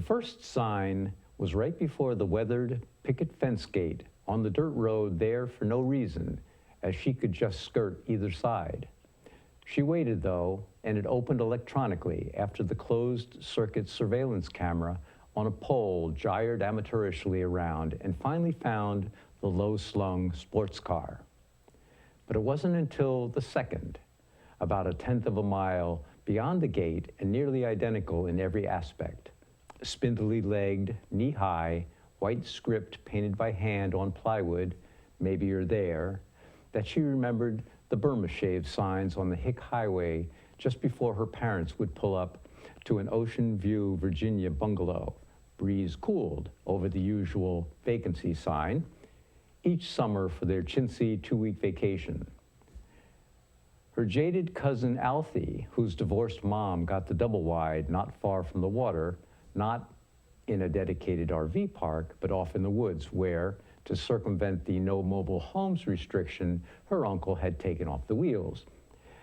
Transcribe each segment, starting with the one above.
first sign was right before the weathered picket fence gate on the dirt road there for no reason, as she could just skirt either side. She waited, though, and it opened electronically after the closed-circuit surveillance camera on a pole gyred amateurishly around and finally found the low-slung sports car. But it wasn't until the second, about 1/10 of a mile beyond the gate and nearly identical in every aspect, spindly-legged, knee-high, white script painted by hand on plywood, "Maybe you're there," that she remembered the Burma Shave signs on the Hick Highway just before her parents would pull up to an Ocean View, Virginia bungalow, breeze cooled over the usual vacancy sign, each summer for their chintzy 2-week vacation. Her jaded cousin Alfie, whose divorced mom got the double wide not far from the water, not in a dedicated RV park, but off in the woods where, to circumvent the no mobile homes restriction, her uncle had taken off the wheels.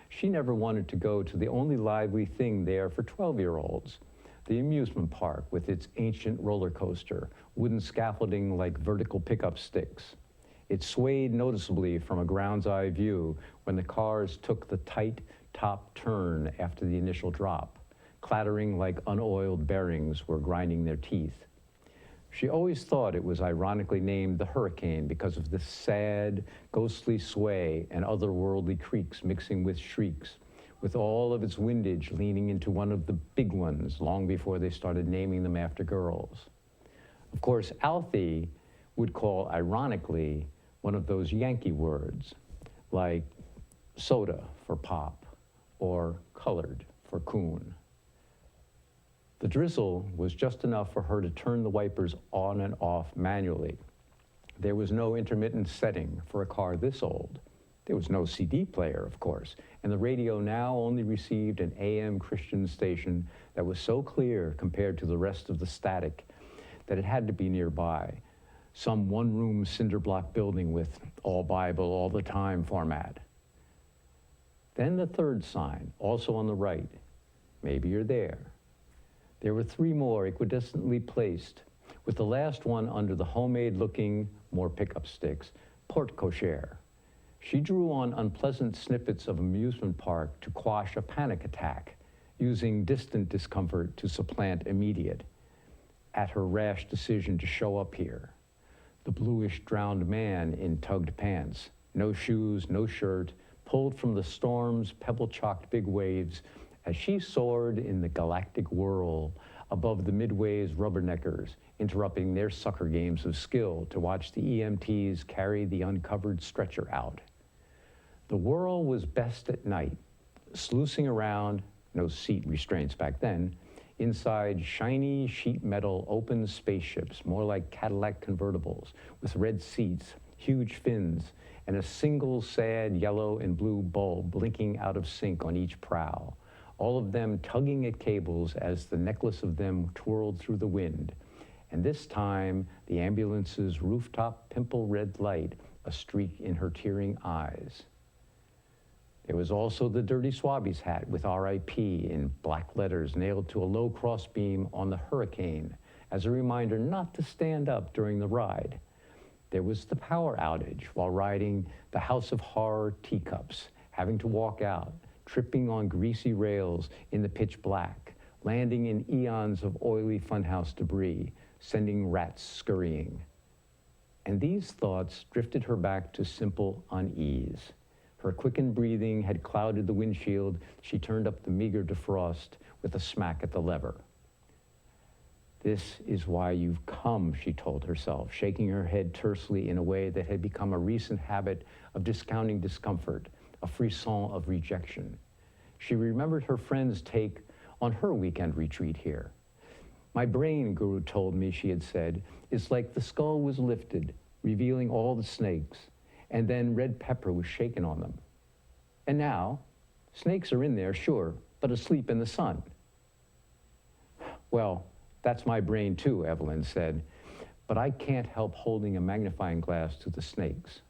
She never wanted to go to the only lively thing there for 12-year-olds, the amusement park with its ancient roller coaster, wooden scaffolding like vertical pickup sticks. It swayed noticeably from a ground's eye view when the cars took the tight top turn after the initial drop, clattering like unoiled bearings were grinding their teeth. She always thought it was ironically named the Hurricane because of this sad, ghostly sway and otherworldly creaks mixing with shrieks, with all of its windage leaning into one of the big ones long before they started naming them after girls. Of course, Alfie would call, ironically, one of those Yankee words, like soda for pop, or colored for coon. The drizzle was just enough for her to turn the wipers on and off manually. There was no intermittent setting for a car this old. There was no CD player, of course, and the radio now only received an AM Christian station that was so clear compared to the rest of the static that it had to be nearby, some one-room cinder block building with all Bible all the time format. Then the third sign, also on the right, "Maybe you're there." There were 3 more equidistantly placed, with the last one under the homemade-looking, more pickup sticks, porte cochere. She drew on unpleasant snippets of amusement park to quash a panic attack, using distant discomfort to supplant immediate, at her rash decision to show up here. The bluish drowned man in tugged pants, no shoes, no shirt, pulled from the storm's pebble-chalked big waves as she soared in the galactic whirl above the Midway's rubberneckers, interrupting their sucker games of skill to watch the EMTs carry the uncovered stretcher out. The whirl was best at night, sluicing around, no seat restraints back then, inside shiny sheet metal open spaceships, more like Cadillac convertibles, with red seats, huge fins, and a single sad yellow and blue bulb blinking out of sync on each prow, all of them tugging at cables as the necklace of them twirled through the wind. And this time, the ambulance's rooftop pimple red light, a streak in her tearing eyes. There was also the dirty Swabby's hat with RIP in black letters nailed to a low crossbeam on the Hurricane as a reminder not to stand up during the ride. There was the power outage while riding the House of Horror teacups, having to walk out, tripping on greasy rails in the pitch black, landing in eons of oily funhouse debris, sending rats scurrying. And these thoughts drifted her back to simple unease. Her quickened breathing had clouded the windshield. She turned up the meager defrost with a smack at the lever. "This is why you've come," she told herself, shaking her head tersely in a way that had become a recent habit of discounting discomfort, a frisson of rejection. She remembered her friend's take on her weekend retreat here. "My brain," Guru told me she had said, "is like the skull was lifted, revealing all the snakes, and then red pepper was shaken on them. And now, snakes are in there, sure, but asleep in the sun." "Well, that's my brain too," Evelyn said, "but I can't help holding a magnifying glass to the snakes."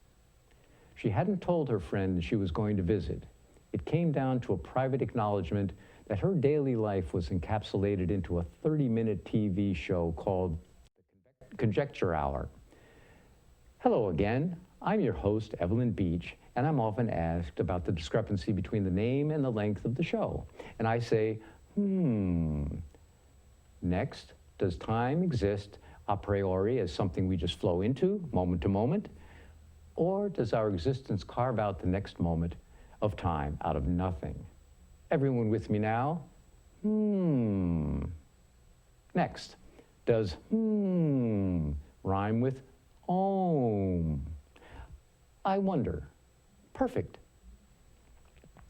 She hadn't told her friend she was going to visit. It came down to a private acknowledgement that her daily life was encapsulated into a 30-minute TV show called Conjecture Hour. Hello again, I'm your host, Evelyn Beach, and I'm often asked about the discrepancy between the name and the length of the show. And I say, Next, does time exist a priori as something we just flow into, moment to moment? Or does our existence carve out the next moment of time out of nothing? Everyone with me now? Next, does rhyme with om? I wonder. Perfect.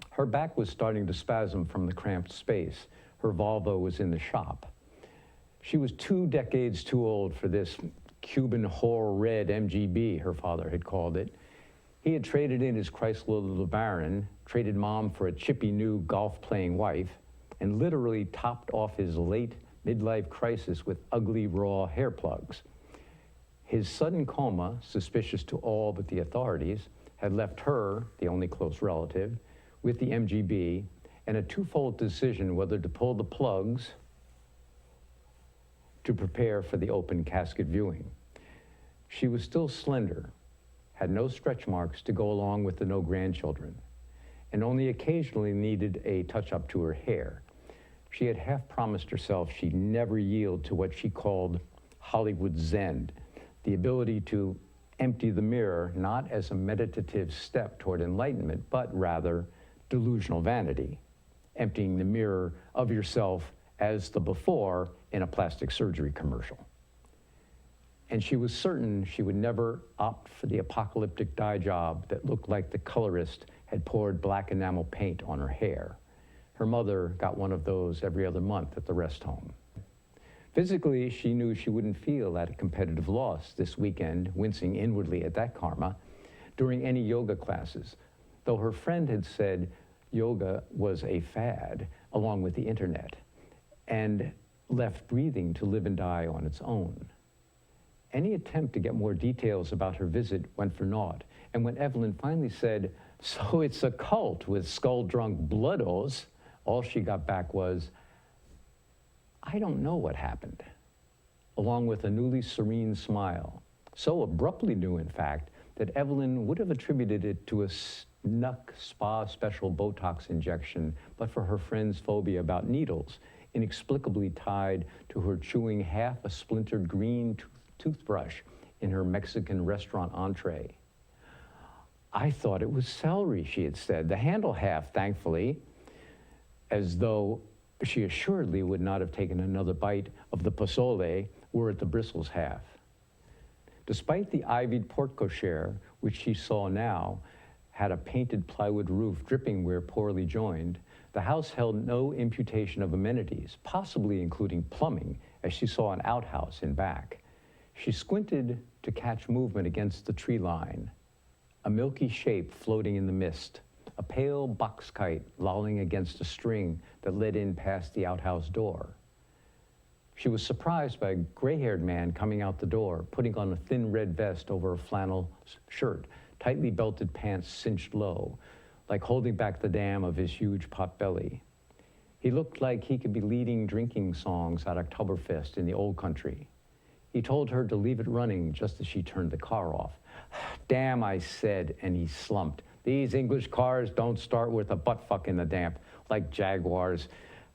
Her back was starting to spasm from the cramped space. Her Volvo was in the shop. She was 2 decades too old for this Cuban whore red MGB, her father had called it. He had traded in his Chrysler LeBaron, traded mom for a chippy new golf-playing wife, and literally topped off his late midlife crisis with ugly raw hair plugs. His sudden coma, suspicious to all but the authorities, had left her, the only close relative, with the MGB, and a twofold decision whether to pull the plugs to prepare for the open casket viewing. She was still slender, had no stretch marks to go along with the no grandchildren, and only occasionally needed a touch-up to her hair. She had half promised herself she'd never yield to what she called Hollywood Zen, the ability to empty the mirror not as a meditative step toward enlightenment, but rather delusional vanity, emptying the mirror of yourself as the before in a plastic surgery commercial. And she was certain she would never opt for the apocalyptic dye job that looked like the colorist had poured black enamel paint on her hair. Her mother got one of those every other month at the rest home. Physically, she knew she wouldn't feel at a competitive loss this weekend, wincing inwardly at that karma, during any yoga classes, though her friend had said yoga was a fad, along with the internet, and left breathing to live and die on its own. Any attempt to get more details about her visit went for naught, and when Evelyn finally said, "So it's a cult with skull-drunk bloodos," all she got back was, "I don't know what happened," along with a newly serene smile, so abruptly new, in fact, that Evelyn would have attributed it to a snuck spa special Botox injection, but for her friend's phobia about needles, inexplicably tied to her chewing half a splintered green toothbrush in her Mexican restaurant entree. "I thought it was celery," she had said, "the handle half, thankfully," as though she assuredly would not have taken another bite of the pozole were it the bristles half. Despite the ivied porte cochere, which she saw now had a painted plywood roof dripping where poorly joined, the house held no imputation of amenities, possibly including plumbing, as she saw an outhouse in back. She squinted to catch movement against the tree line, a milky shape floating in the mist, a pale box kite lolling against a string that led in past the outhouse door. She was surprised by a gray-haired man coming out the door, putting on a thin red vest over a flannel shirt, tightly belted pants cinched low, like holding back the dam of his huge pot belly. He looked like he could be leading drinking songs at Oktoberfest in the old country. He told her to leave it running just as she turned the car off. "Damn," I said, and he slumped. "These English cars don't start with a butt fuck in the damp, like Jaguars."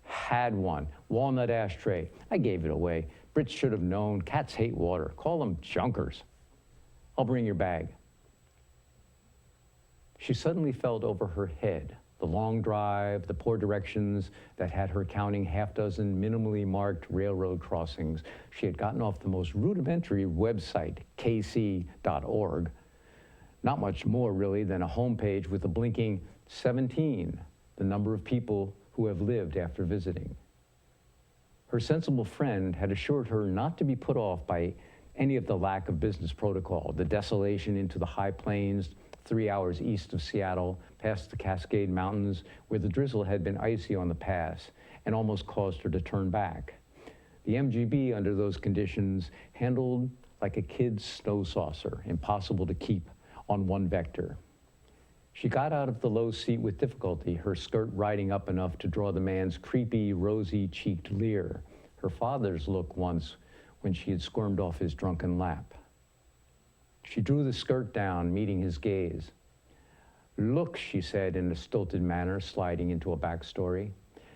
Had one, walnut ashtray. I gave it away. Brits should have known. Cats hate water. Call them junkers. "I'll bring your bag." She suddenly felt over her head, the long drive, the poor directions that had her counting half dozen minimally marked railroad crossings. She had gotten off the most rudimentary website, kc.org. Not much more, really, than a homepage with a blinking 17, the number of people who have lived after visiting. Her sensible friend had assured her not to be put off by any of the lack of business protocol, the desolation into the high plains, 3 hours east of Seattle, past the Cascade Mountains, where the drizzle had been icy on the pass and almost caused her to turn back. The MGB, under those conditions, handled like a kid's snow saucer, impossible to keep on one vector. She got out of the low seat with difficulty, her skirt riding up enough to draw the man's creepy, rosy-cheeked leer, her father's look once when she had squirmed off his drunken lap. She drew the skirt down, meeting his gaze. "Look," she said in a stilted manner, sliding into a backstory.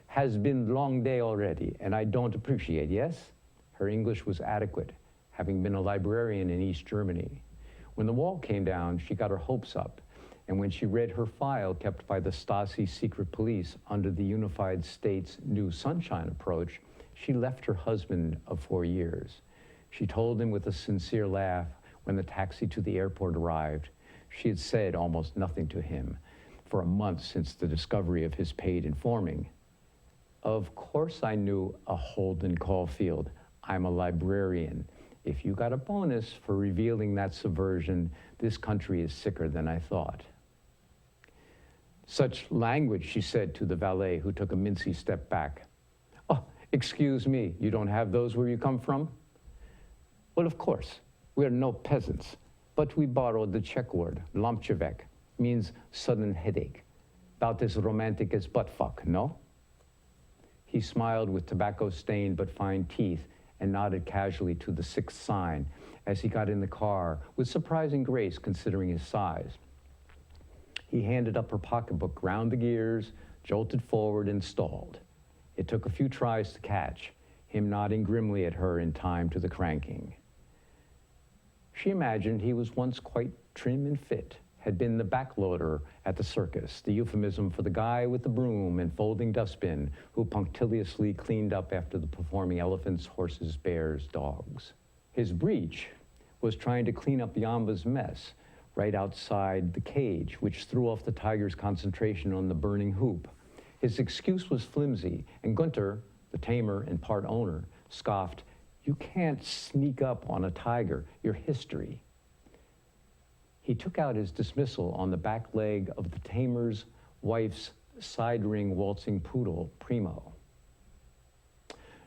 "Has been long day already, and I don't appreciate, yes?" Her English was adequate, having been a librarian in East Germany. When the wall came down, she got her hopes up, and when she read her file kept by the Stasi secret police under the Unified States' New Sunshine approach, she left her husband of 4 years. She told him with a sincere laugh when the taxi to the airport arrived. She had said almost nothing to him for a month since the discovery of his paid informing. "Of course I knew a Holden Caulfield. I'm a librarian. If you got a bonus for revealing that subversion, this country is sicker than I thought." "Such language," she said to the valet, who took a mincy step back. "Oh, excuse me, you don't have those where you come from?" "Well, of course, we're no peasants, but we borrowed the Czech word, lamčevek, means sudden headache. About as romantic as butt fuck, no?" He smiled with tobacco-stained but fine teeth and nodded casually to the sixth sign as he got in the car with surprising grace considering his size. He handed up her pocketbook, ground the gears, jolted forward, and stalled. It took a few tries to catch, him nodding grimly at her in time to the cranking. She imagined he was once quite trim and fit, had been the backloader at the circus, the euphemism for the guy with the broom and folding dustbin who punctiliously cleaned up after the performing elephants, horses, bears, dogs. His breach was trying to clean up Yamba's mess right outside the cage, which threw off the tiger's concentration on the burning hoop. His excuse was flimsy, and Gunter, the tamer and part owner, scoffed, "You can't sneak up on a tiger, your history." He took out his dismissal on the back leg of the tamer's wife's side ring waltzing poodle, Primo.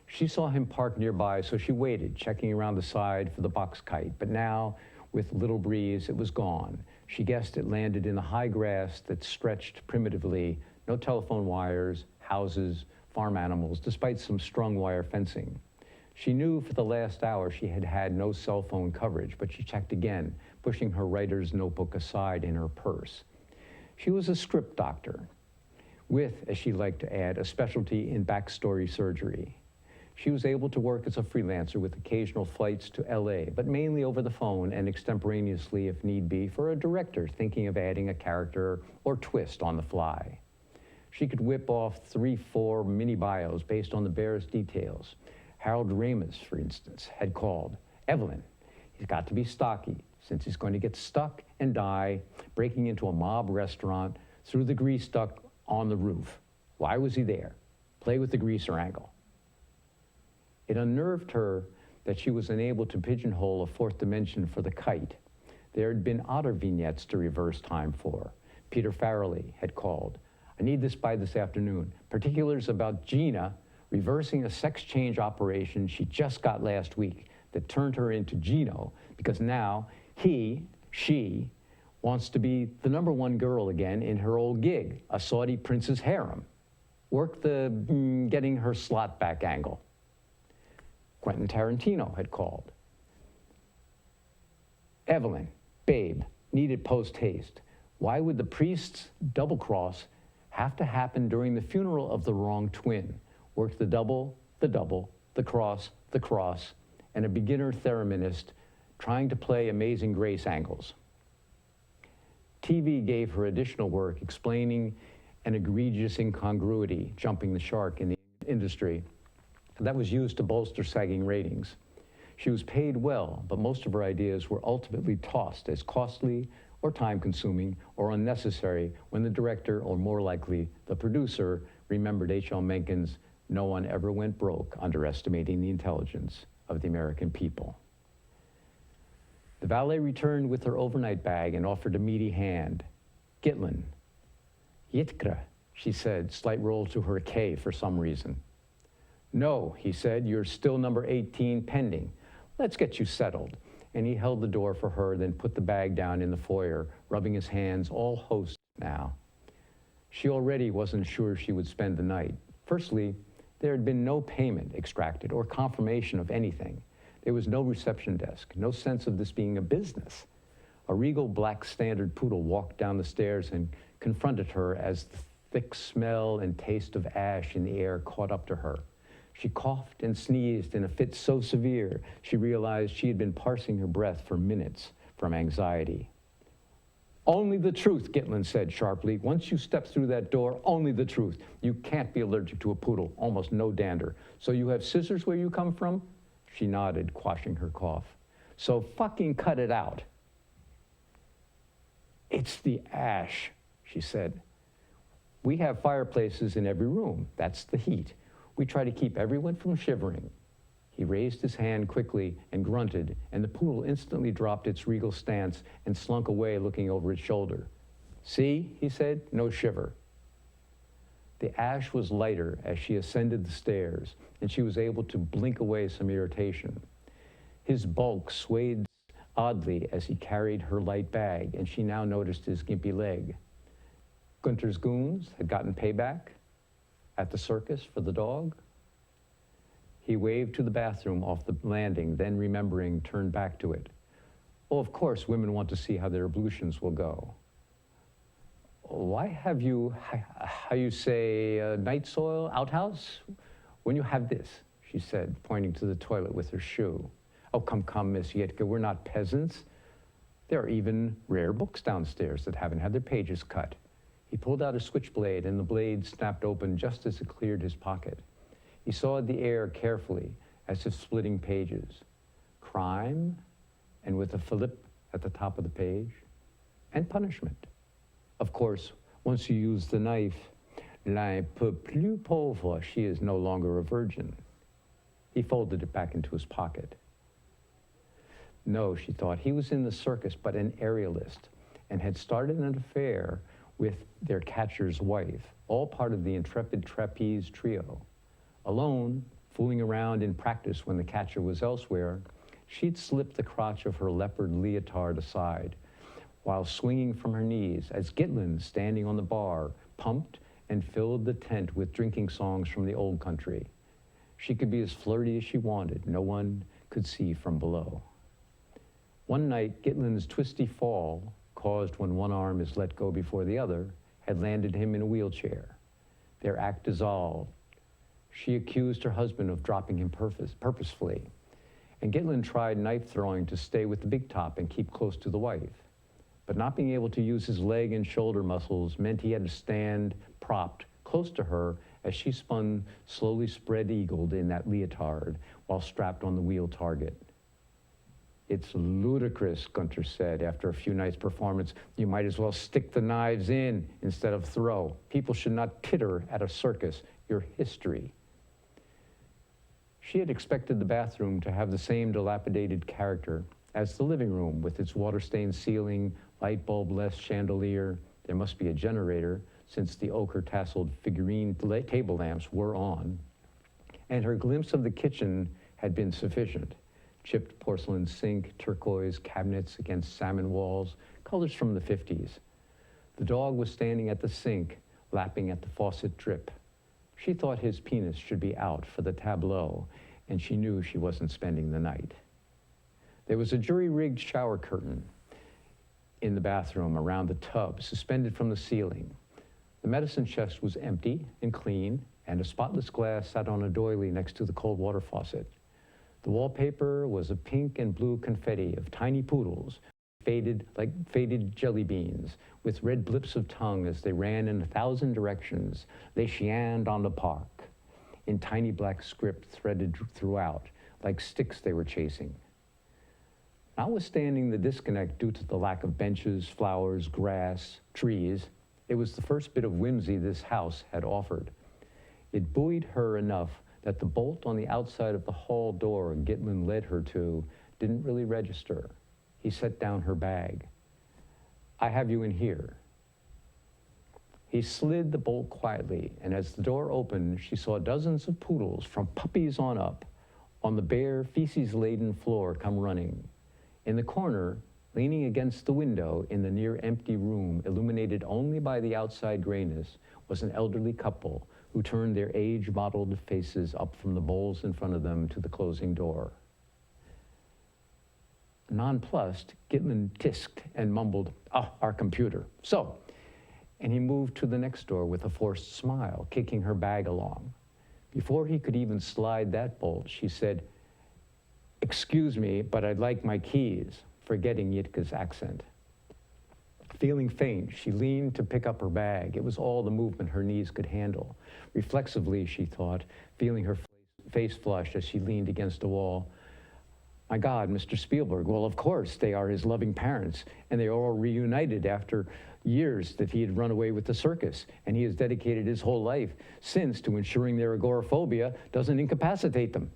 She saw him parked nearby, so she waited, checking around the side for the box kite, but now, with little breeze, it was gone. She guessed it landed in the high grass that stretched primitively, no telephone wires, houses, farm animals, despite some strung wire fencing. She knew for the last hour she had had no cell phone coverage, but she checked again, pushing her writer's notebook aside in her purse. She was a script doctor, with, as she liked to add, a specialty in backstory surgery. She was able to work as a freelancer with occasional flights to LA, but mainly over the phone and extemporaneously, if need be, for a director thinking of adding a character or twist on the fly. She could whip off 3-4 mini bios based on the barest details. Harold Ramis, for instance, had called. "Evelyn, he's got to be stocky, since he's going to get stuck and die breaking into a mob restaurant through the grease duct on the roof. Why was he there? Play with the greaser angle." It unnerved her that she was unable to pigeonhole a fourth dimension for the kite. There had been otter vignettes to reverse time for. Peter Farrelly had called. "I need this by this afternoon. Particulars about Gina reversing a sex change operation she just got last week that turned her into Gino because now she wants to be the #1 girl again in her old gig, a Saudi prince's harem. Work the getting her slot back angle." Quentin Tarantino had called. "Evelyn, babe, needed post-haste. Why would the priest's double cross have to happen during the funeral of the wrong twin? Work the double, the cross, and a beginner thereminist trying to play Amazing Grace angles." TV gave her additional work explaining an egregious incongruity, jumping the shark in the industry, that was used to bolster sagging ratings. She was paid well, but most of her ideas were ultimately tossed as costly or time-consuming or unnecessary when the director, or more likely the producer, remembered H.L. Mencken's "No one ever went broke underestimating the intelligence of the American people." The valet returned with her overnight bag and offered a meaty hand. "Gitlin." "Yitkra," she said, slight roll to her K for some reason. "No," he said, "you're still number 18 pending. Let's get you settled." And he held the door for her, then put the bag down in the foyer, rubbing his hands all host Now, she already wasn't sure she would spend the night. Firstly, there had been no payment extracted or confirmation of anything. There was no reception desk, no sense of this being a business. A regal black standard poodle walked down the stairs and confronted her as the thick smell and taste of ash in the air caught up to her. She coughed and sneezed in a fit so severe she realized she had been parsing her breath for minutes from anxiety. Only the truth, Gitlin said sharply. Once you step through that door, only the truth. You can't be allergic to a poodle, almost no dander. So you have scissors where you come from? She nodded, quashing her cough. So fucking cut it out. It's the ash, she said. We have fireplaces in every room. That's the heat. We try to keep everyone from shivering. He raised his hand quickly and grunted, and the poodle instantly dropped its regal stance and slunk away, looking over its shoulder. See, he said, no shiver. The ash was lighter as she ascended the stairs, and she was able to blink away some irritation. His bulk swayed oddly as he carried her light bag, and she now noticed his gimpy leg. Gunter's goons had gotten payback at the circus for the dog. He waved to the bathroom off the landing, then remembering, turned back to it. Oh, of course, women want to see how their ablutions will go. Why have you, how you say, night soil outhouse? When you have this, she said, pointing to the toilet with her shoe. Oh, come, Miss Yitka, we're not peasants. There are even rare books downstairs that haven't had their pages cut. He pulled out a switchblade, and the blade snapped open just as it cleared his pocket. He sawed the air carefully, as if splitting pages. Crime, and with a fillip at the top of the page, and punishment. Of course, once you use the knife, la peu plus pauvre, she is no longer a virgin. He folded it back into his pocket. No, she thought, he was in the circus, but an aerialist, and had started an affair with their catcher's wife, all part of the intrepid trapeze trio. Alone, fooling around in practice when the catcher was elsewhere, she'd slip the crotch of her leopard leotard aside, while swinging from her knees as Gitlin, standing on the bar, pumped and filled the tent with drinking songs from the old country. She could be as flirty as she wanted. No one could see from below. One night, Gitlin's twisty fall, caused when one arm is let go before the other, had landed him in a wheelchair. Their act dissolved. She accused her husband of dropping him purposefully, and Gitlin tried knife throwing to stay with the big top and keep close to the wife. But not being able to use his leg and shoulder muscles meant he had to stand propped close to her as she spun slowly spread-eagled in that leotard while strapped on the wheel target. It's ludicrous, Gunter said after a few nights' performance. You might as well stick the knives in instead of throw. People should not titter at a circus. Your history. She had expected the bathroom to have the same dilapidated character as the living room, with its water-stained ceiling, light bulb-less chandelier. There must be a generator, since the ochre-tasseled figurine table lamps were on. And her glimpse of the kitchen had been sufficient. Chipped porcelain sink, turquoise cabinets against salmon walls, colors from the 50s. The dog was standing at the sink, lapping at the faucet drip. She thought his penis should be out for the tableau, and she knew she wasn't spending the night. There was a jury-rigged shower curtain in the bathroom around the tub, suspended from the ceiling. The medicine chest was empty and clean, and a spotless glass sat on a doily next to the cold water faucet. The wallpaper was a pink and blue confetti of tiny poodles, faded like faded jelly beans, with red blips of tongue as they ran in 1,000 directions. They chiened on the park, in tiny black script threaded throughout, like sticks they were chasing. Notwithstanding the disconnect due to the lack of benches, flowers, grass, trees, it was the first bit of whimsy this house had offered. It buoyed her enough that the bolt on the outside of the hall door Gitlin led her to didn't really register. He set down her bag. I have you in here. He slid the bolt quietly, and as the door opened, she saw dozens of poodles, from puppies on up, on the bare, feces-laden floor come running. In the corner, Leaning against the window in the near-empty room, illuminated only by the outside grayness, was an elderly couple who turned their age-mottled faces up from the bowls in front of them to the closing door. Nonplussed, Gitlin tisked and mumbled, our computer. So, and he moved to the next door with a forced smile, kicking her bag along. Before he could even slide that bolt, she said, "Excuse me, but I'd like my keys," forgetting Yitka's accent. Feeling faint, she leaned to pick up her bag. It was all the movement her knees could handle. Reflexively, she thought, feeling her face flush as she leaned against a wall. My God, Mr. Spielberg, well, of course, they are his loving parents, and they are all reunited after years that he had run away with the circus, and he has dedicated his whole life since to ensuring their agoraphobia doesn't incapacitate them.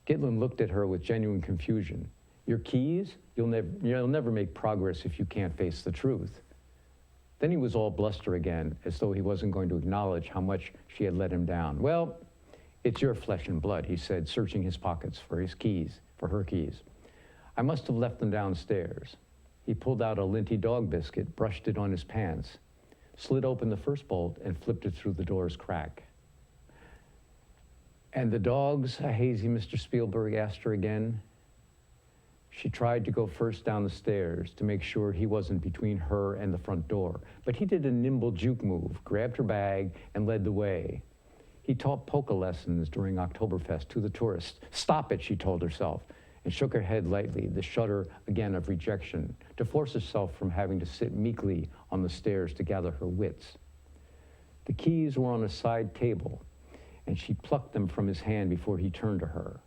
Gitlin looked at her with genuine confusion. Your keys? You'll never make progress if you can't face the truth. Then he was all bluster again, as though he wasn't going to acknowledge how much she had let him down. Well, it's your flesh and blood, he said, searching his pockets for his keys, for her keys. I must have left them downstairs. He pulled out a linty dog biscuit, brushed it on his pants, slid open the first bolt, and flipped it through the door's crack. And the dogs, a hazy Mr. Spielberg asked her again. She tried to go first down the stairs to make sure he wasn't between her and the front door, but he did a nimble juke move, grabbed her bag, and led the way. He taught polka lessons during Oktoberfest to the tourists. Stop it, she told herself, and shook her head lightly, the shudder again of rejection, to force herself from having to sit meekly on the stairs to gather her wits. The keys were on a side table, and she plucked them from his hand before he turned to her.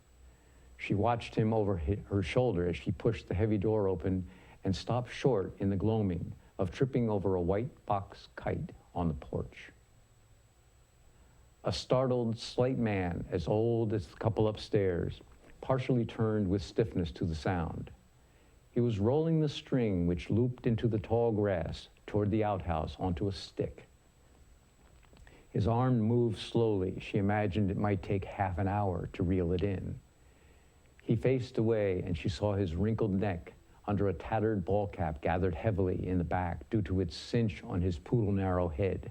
She watched him over her shoulder as she pushed the heavy door open and stopped short in the gloaming of tripping over a white box kite on the porch. A startled, slight man, as old as the couple upstairs, partially turned with stiffness to the sound. He was rolling the string which looped into the tall grass toward the outhouse onto a stick. His arm moved slowly. She imagined it might take half an hour to reel it in. He faced away, and she saw his wrinkled neck under a tattered ball cap gathered heavily in the back due to its cinch on his poodle-narrow head.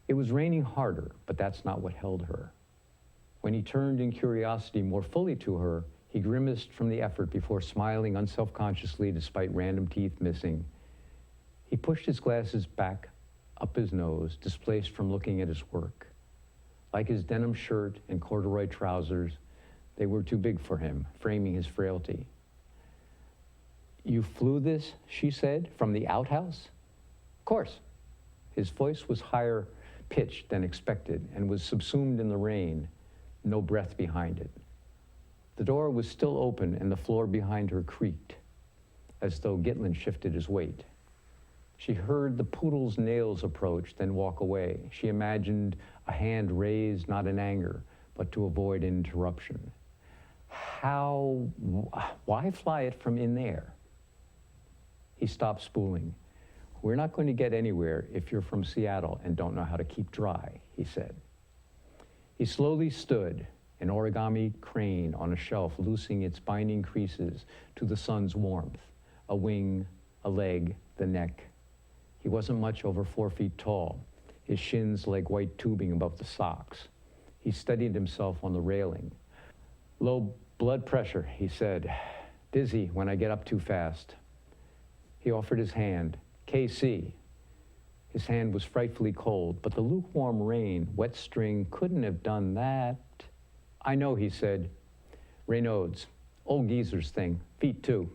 It was raining harder, but that's not what held her. When he turned in curiosity more fully to her, he grimaced from the effort before smiling unselfconsciously despite random teeth missing. He pushed his glasses back up his nose, displaced from looking at his work. Like his denim shirt and corduroy trousers, they were too big for him, framing his frailty. You flew this, she said, from the outhouse? Of course. His voice was higher pitched than expected and was subsumed in the rain, no breath behind it. The door was still open and the floor behind her creaked, as though Gitlin shifted his weight. She heard the poodle's nails approach, then walk away. She imagined a hand raised not in anger, but to avoid an interruption. Why fly it from in there? He stopped spooling. We're not going to get anywhere if you're from Seattle and don't know how to keep dry, he said. He slowly stood, an origami crane on a shelf, loosing its binding creases to the sun's warmth, a wing, a leg, the neck. He wasn't much over 4 feet tall, his shins like white tubing above the socks. He steadied himself on the railing. Low blood pressure, he said. Dizzy when I get up too fast. He offered his hand. KC. His hand was frightfully cold, but the lukewarm rain, wet string, couldn't have done that. I know, he said. Raynaud's, old geezer's thing, feet too.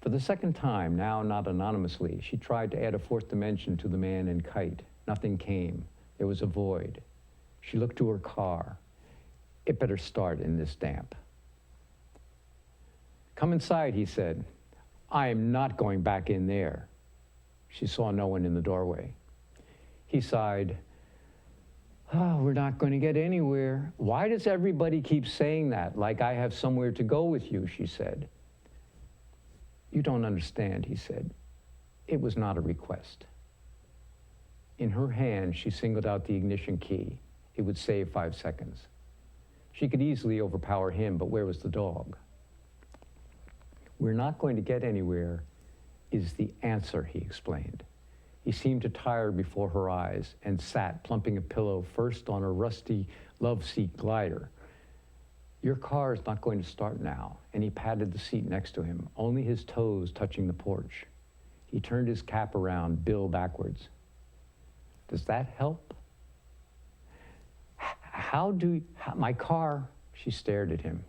For the second time, now not anonymously, she tried to add a fourth dimension to the man and kite. Nothing came. There was a void. She looked to her car. It better start in this damp. Come inside, he said. I am not going back in there. She saw no one in the doorway. He sighed. We're not going to get anywhere. Why does everybody keep saying that, like I have somewhere to go with you, she said. You don't understand, he said. It was not a request. In her hand, she singled out the ignition key. It would save 5 seconds. She could easily overpower him, but where was the dog? We're not going to get anywhere is the answer, he explained. He seemed to tire before her eyes and sat plumping a pillow first on a rusty love seat glider. Your car is not going to start now, and he patted the seat next to him, only his toes touching the porch. He turned his cap around, bill backwards. Does that help? My car, she stared at him.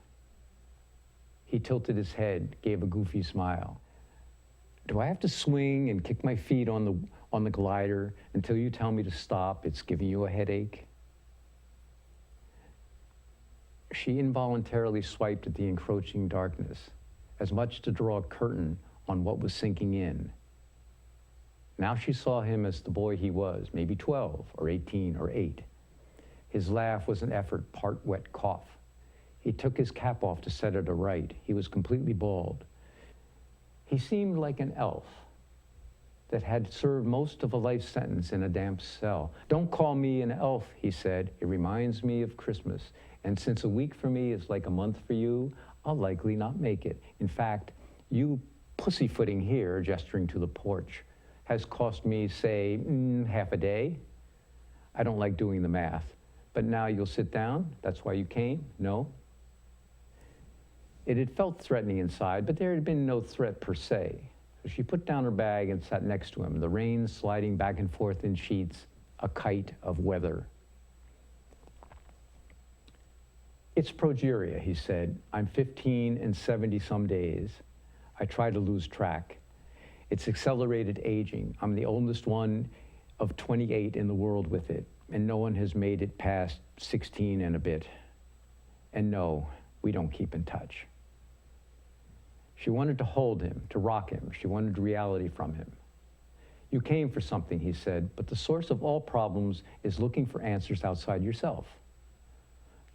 He tilted his head, gave a goofy smile. Do I have to swing and kick my feet on the glider until you tell me to stop? It's giving you a headache. She involuntarily swiped at the encroaching darkness, as much to draw a curtain on what was sinking in. Now she saw him as the boy he was, maybe 12 or 18 or 8. His laugh was an effort, part wet cough. He took his cap off to set it aright. He was completely bald. He seemed like an elf that had served most of a life sentence in a damp cell. Don't call me an elf, he said. It reminds me of Christmas. And since a week for me is like a month for you, I'll likely not make it. In fact, you pussyfooting here, gesturing to the porch, has cost me, say, half a day. I don't like doing the math. But now you'll sit down? That's why you came? No? It had felt threatening inside, but there had been no threat per se. So she put down her bag and sat next to him, the rain sliding back and forth in sheets, a kite of weather. It's progeria, he said. I'm 15 and 70 some days. I try to lose track. It's accelerated aging. I'm the oldest one of 28 in the world with it, and no one has made it past 16 and a bit. And no, we don't keep in touch. She wanted to hold him, to rock him. She wanted reality from him. You came for something, he said, but the source of all problems is looking for answers outside yourself.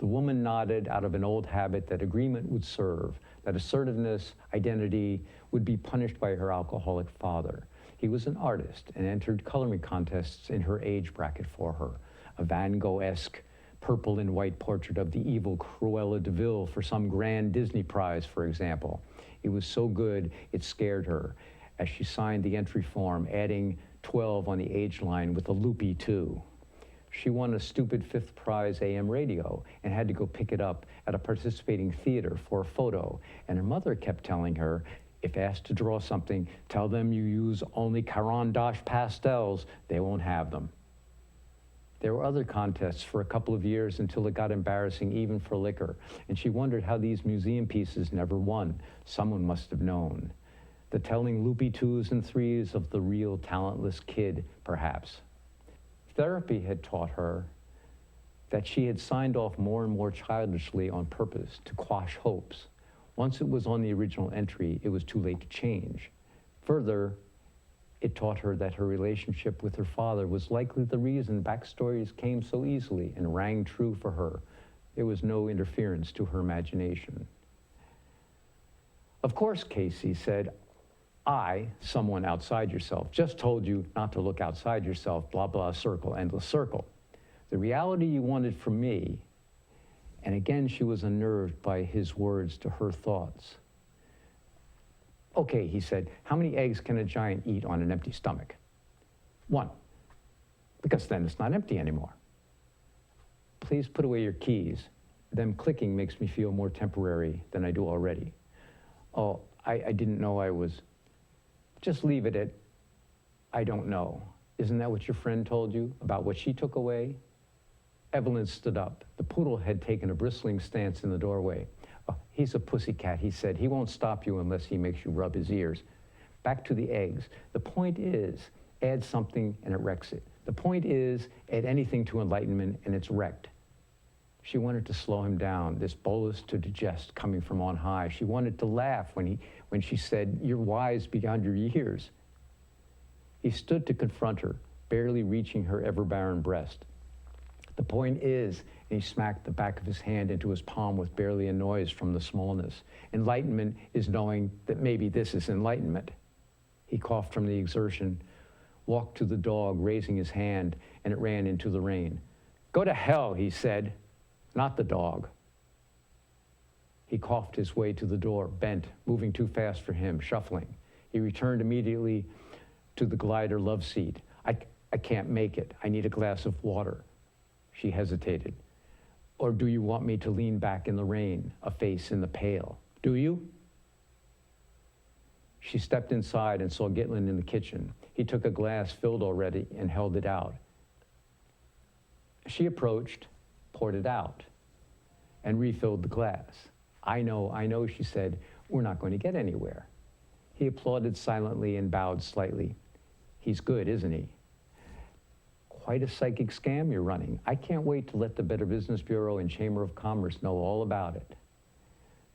The woman nodded out of an old habit that agreement would serve, that assertiveness, identity, would be punished by her alcoholic father. He was an artist and entered coloring contests in her age bracket for her, a Van Gogh-esque purple and white portrait of the evil Cruella de Vil for some grand Disney prize, for example. It was so good, it scared her as she signed the entry form, adding 12 on the age line with a loopy 2. She won a stupid 5th prize AM radio and had to go pick it up at a participating theater for a photo. And her mother kept telling her, if asked to draw something, tell them you use only Caran d'Ache pastels, they won't have them. There were other contests for a couple of years until it got embarrassing even for liquor, and she wondered how these museum pieces never won. Someone must have known. The telling loopy 2s and 3s of the real talentless kid, perhaps. Therapy had taught her that she had signed off more and more childishly on purpose to quash hopes. Once it was on the original entry, it was too late to change. Further, it taught her that her relationship with her father was likely the reason backstories came so easily and rang true for her. There was no interference to her imagination. Of course, Casey said, I, someone outside yourself, just told you not to look outside yourself, blah, blah, circle, endless circle. The reality you wanted from me, and again she was unnerved by his words to her thoughts. Okay, he said, how many eggs can a giant eat on an empty stomach? 1, because then it's not empty anymore. Please put away your keys. Them clicking makes me feel more temporary than I do already. Oh, I didn't know I was... Just leave it at, I don't know. Isn't that what your friend told you about what she took away? Evelyn stood up. The poodle had taken a bristling stance in the doorway. Oh, he's a pussycat, he said. He won't stop you unless he makes you rub his ears. Back to the eggs. The point is, add something and it wrecks it. The point is, add anything to enlightenment and it's wrecked. She wanted to slow him down, this bolus to digest coming from on high. She wanted to laugh when she said, you're wise beyond your years. He stood to confront her, barely reaching her ever-barren breast. The point is, and he smacked the back of his hand into his palm with barely a noise from the smallness. Enlightenment is knowing that maybe this is enlightenment. He coughed from the exertion, walked to the dog, raising his hand, and it ran into the rain. Go to hell, he said, not the dog. He coughed his way to the door, bent, moving too fast for him, shuffling. He returned immediately to the glider love seat. I can't make it. I need a glass of water. She hesitated. Or do you want me to lean back in the rain, a face in the pail? Do you? She stepped inside and saw Gitlin in the kitchen. He took a glass filled already and held it out. She approached, poured it out, and refilled the glass. I know, she said. We're not going to get anywhere. He applauded silently and bowed slightly. He's good, isn't he? Quite a psychic scam you're running. I can't wait to let the Better Business Bureau and Chamber of Commerce know all about it.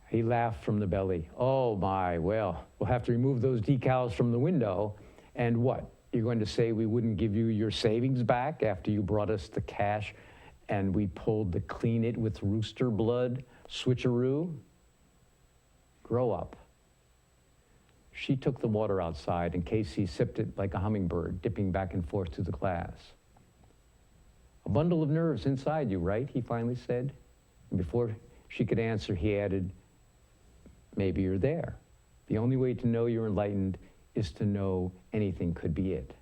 He laughed from the belly. Oh my, well, we'll have to remove those decals from the window. And what? You're going to say we wouldn't give you your savings back after you brought us the cash and we pulled the clean it with rooster blood switcheroo? Grow up. She took the water outside and Casey sipped it like a hummingbird, dipping back and forth to the glass. A bundle of nerves inside you, right? He finally said. And before she could answer, he added, maybe you're there. The only way to know you're enlightened is to know anything could be it.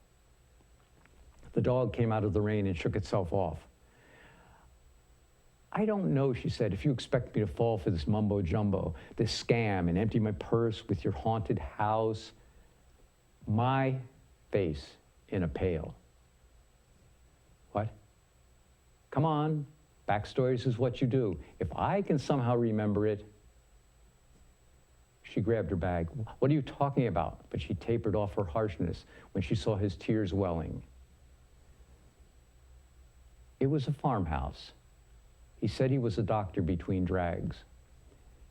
The dog came out of the rain and shook itself off. I don't know, she said, if you expect me to fall for this mumbo jumbo, this scam, and empty my purse with your haunted house. My face in a pail. What? Come on, backstories is what you do. If I can somehow remember it. She grabbed her bag. What are you talking about? But she tapered off her harshness when she saw his tears welling. It was a farmhouse. He said he was a doctor between drags.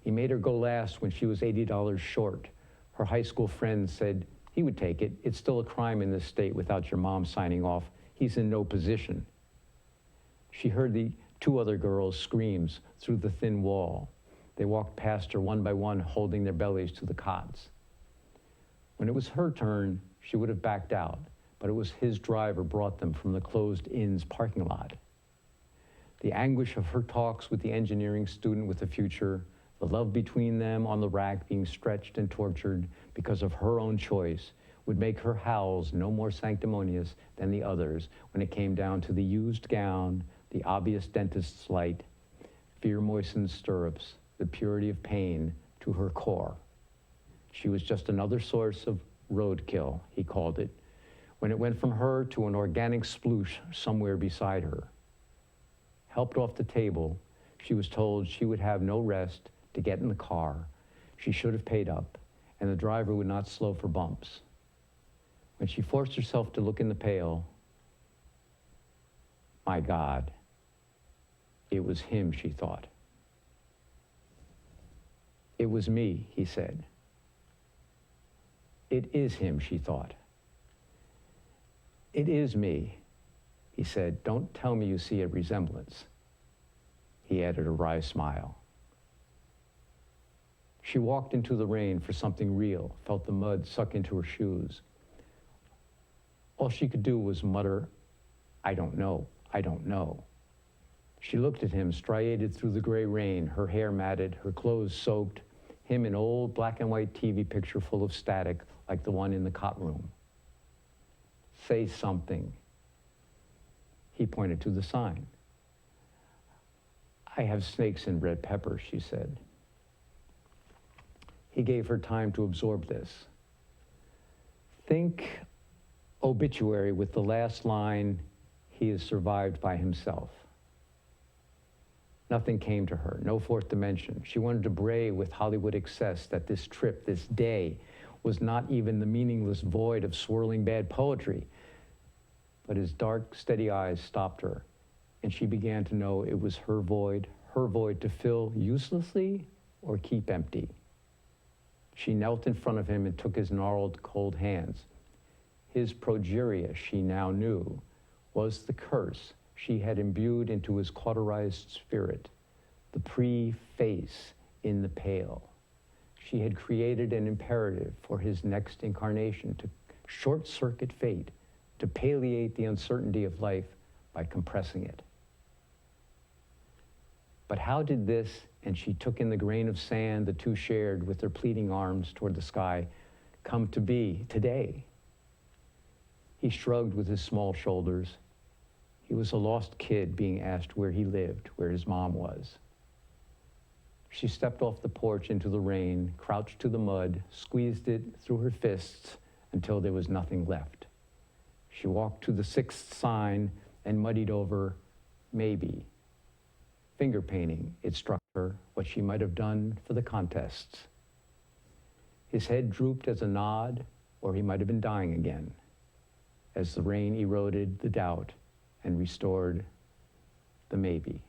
He made her go last when she was $80 short. Her high school friend said he would take it. It's still a crime in this state without your mom signing off. He's in no position. She heard the two other girls' screams through the thin wall. They walked past her one by one, holding their bellies to the cots. When it was her turn, she would have backed out, but it was his driver brought them from the closed inn's parking lot. The anguish of her talks with the engineering student with the future, the love between them on the rack being stretched and tortured because of her own choice, would make her howls no more sanctimonious than the others when it came down to the used gown, the obvious dentist's light, fear-moistened stirrups, the purity of pain to her core. She was just another source of roadkill, he called it, when it went from her to an organic sploosh somewhere beside her. Helped off the table, she was told she would have no rest to get in the car. She should have paid up, and the driver would not slow for bumps. When she forced herself to look in the pail, my God, it was him, she thought. It was me, he said. It is him, she thought. It is me, he said. Don't tell me you see a resemblance. He added a wry smile. She walked into the rain for something real, felt the mud suck into her shoes. All she could do was mutter, I don't know, I don't know. She looked at him, striated through the gray rain, her hair matted, her clothes soaked, him an old black and white TV picture full of static like the one in the cot room. Say something. He pointed to the sign. I have snakes in red pepper, she said. He gave her time to absorb this. Think obituary with the last line, he is survived by himself. Nothing came to her, no fourth dimension. She wanted to bray with Hollywood excess that this trip, this day, was not even the meaningless void of swirling bad poetry. But his dark, steady eyes stopped her, and she began to know it was her void to fill uselessly or keep empty. She knelt in front of him and took his gnarled, cold hands. His progeria, she now knew, was the curse she had imbued into his cauterized spirit, the pre-face in the pail. She had created an imperative for his next incarnation to short-circuit fate, to palliate the uncertainty of life by compressing it. But how did this and she took in the grain of sand the two shared with their pleading arms toward the sky. Come to be, today. He shrugged with his small shoulders. He was a lost kid being asked where he lived, where his mom was. She stepped off the porch into the rain, crouched to the mud, squeezed it through her fists until there was nothing left. She walked to the sixth sign and muddied over, maybe. Finger painting, it struck her, what she might have done for the contests. His head drooped as a nod, or he might have been dying again, as the rain eroded the doubt and restored the maybe.